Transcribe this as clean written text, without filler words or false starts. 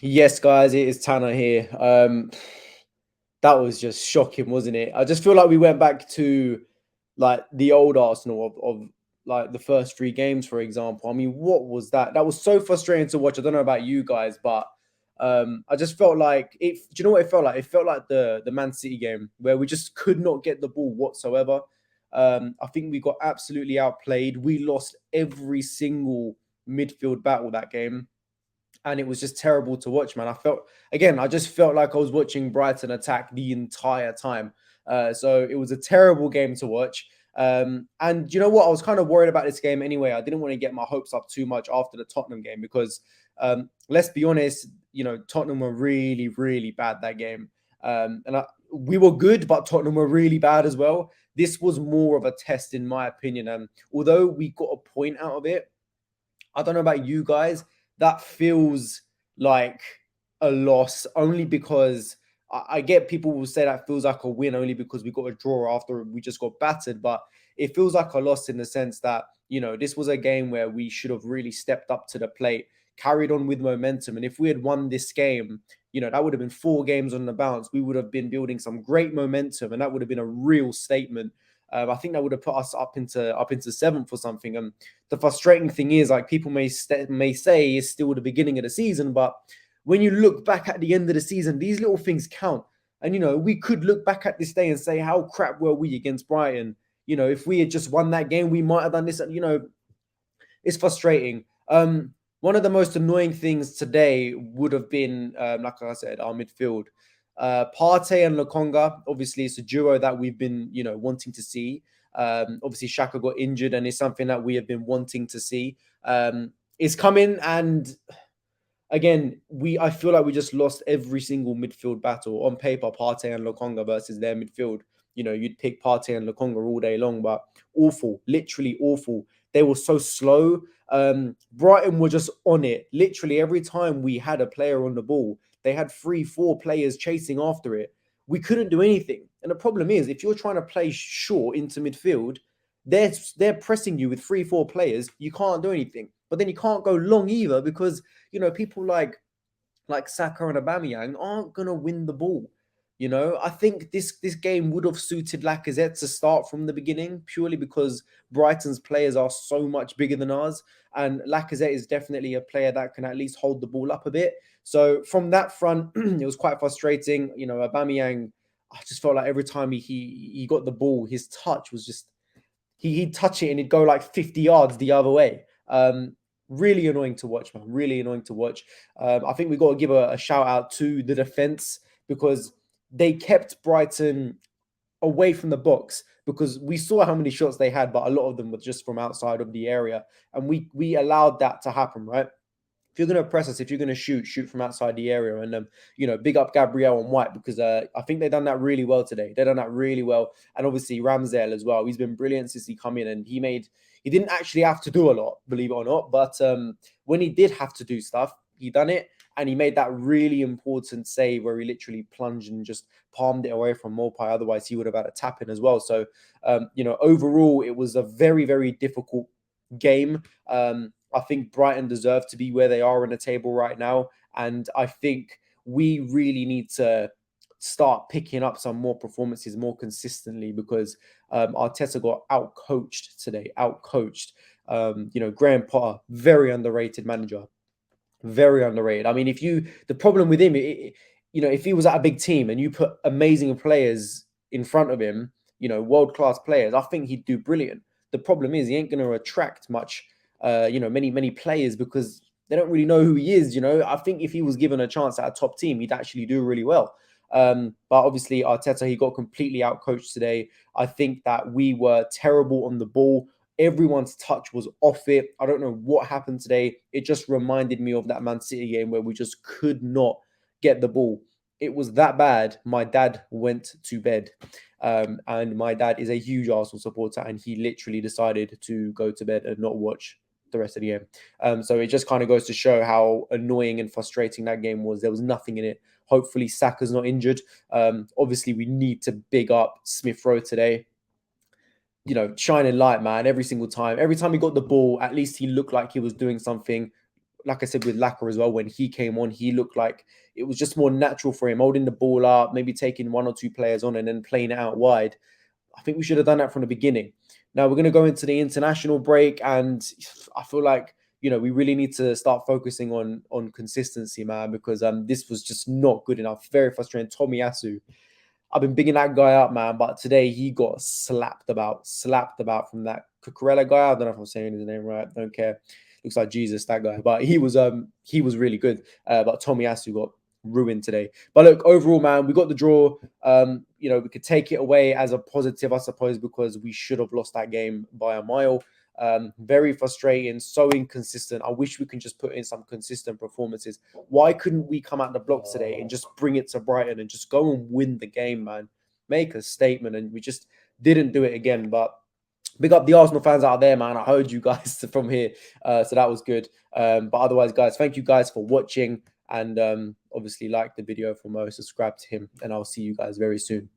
Yes, guys, it is Tanner here. That was just shocking, wasn't it? I just feel like we went back to like the old Arsenal of like the first three games, for example. I mean, what was that? That was so frustrating to watch. I don't know about you guys, but I just felt like it. Do you know what it felt like? It felt like the Man City game where we just could not get the ball whatsoever. I think we got absolutely outplayed. We lost every single midfield battle that game, and it was just terrible to watch, man. I just felt like I was watching Brighton attack the entire time. So it was a terrible game to watch. And you know what? I was kind of worried about this game anyway. I didn't want to get my hopes up too much after the Tottenham game because let's be honest, Tottenham were really, really bad that game. We were good, but Tottenham were really bad as well. This was more of a test, in my opinion. And although we got a point out of it, I don't know about you guys. That feels like a loss only because I get people will say that feels like a win only because we got a draw after we just got battered. But it feels like a loss in the sense that, this was a game where we should have really stepped up to the plate, carried on with momentum. And if we had won this game, that would have been 4 games on the bounce. We would have been building some great momentum, and that would have been a real statement. I think that would have put us up into seventh or something. And the frustrating thing is, like people may say, it's still the beginning of the season, but when you look back at the end of the season, these little things count. And we could look back at this day and say, how crap were we against Brighton? If we had just won that game, we might have done this. It's frustrating. One of the most annoying things today would have been, like I said, our midfield. Partey and Lokonga, obviously, it's a duo that we've been, wanting to see. Obviously, Shaka got injured, and it's something that we have been wanting to see. It's coming, and again, I feel like we just lost every single midfield battle on paper. Partey and Lokonga versus their midfield. You'd pick Partey and Lokonga all day long, but awful, literally awful. They were so slow. Brighton were just on it. Literally every time we had a player on the ball, they had 3, 4 players chasing after it. We couldn't do anything. And the problem is, if you're trying to play short into midfield, they're pressing you with 3, 4 players. You can't do anything. But then you can't go long either because people like Saka and AUBAMEYANG aren't gonna win the ball. I think this game would have suited Lacazette to start from the beginning purely because Brighton's players are so much bigger than ours, and Lacazette is definitely a player that can at least hold the ball up a bit. So from that front, it was quite frustrating. AUBAMEYANG, I just felt like every time he got the ball, his touch was just he'd touch it and he'd go like 50 yards the other way. Really annoying to watch, man. Really annoying to watch. I think we got to give a shout out to the defense because they kept Brighton away from the box because we saw how many shots they had, but a lot of them were just from outside of the area, and we allowed that to happen, right? If you're going to press us, if you're going to shoot from outside the area. And big up Gabriel and White because I think they've done that really well today. They've done that really well, and obviously Ramsdale as well. He's been brilliant since he come in, and he didn't actually have to do a lot, believe it or not, but when he did have to do stuff, he done it, and he made that really important save where he literally plunged and just palmed it away from Mopai. Otherwise, he would have had a tap in as well. So, overall, it was a very, very difficult game. I think Brighton deserve to be where they are in the table right now. And I think we really need to start picking up some more performances more consistently because Arteta got out-coached today, out-coached. Graham Potter, very underrated manager, very underrated. I mean, the problem with him, if he was at a big team and you put amazing players in front of him, world-class players, I think he'd do brilliant. The problem is he ain't going to attract much many players because they don't really know who he is. I think if he was given a chance at a top team, he'd actually do really well. But obviously Arteta, he got completely outcoached today. I think that we were terrible on the ball. Everyone's touch was off it. I don't know what happened today. It just reminded me of that Man City game where we just could not get the ball. It was that bad. My dad went to bed. And my dad is a huge Arsenal supporter, and he literally decided to go to bed and not watch the rest of the game. So it just kind of goes to show how annoying and frustrating that game was. There was nothing in it. Hopefully Saka's not injured. Obviously we need to big up Smith Rowe today. Shining light, man, every single time. Every time he got the ball, at least he looked like he was doing something. like I said with Laka as well, when he came on, he looked like it was just more natural for him, holding the ball up, maybe taking 1 or 2 players on and then playing it out wide. I think we should have done that from the beginning. Now we're going to go into the international break, and I feel like we really need to start focusing on consistency, man, because this was just not good enough. Very frustrating. Tomiyasu, I've been bigging that guy up, man, but today he got slapped about from that Cucurella guy. I don't know if I'm saying his name right. Don't care. Looks like Jesus, that guy. But he was really good. But Tomiyasu got ruined today. But look, overall, man, we got the draw. We could take it away as a positive, I suppose, because we should have lost that game by a mile. Very frustrating, so inconsistent. I wish we can just put in some consistent performances. Why couldn't we come out the blocks today and just bring it to Brighton and just go and win the game, man? Make a statement, and we just didn't do it again. But big up the Arsenal fans out there, man. I heard you guys from here, so that was good. But otherwise, guys, thank you guys for watching, and obviously like the video for Mo, subscribe to him, and I'll see you guys very soon.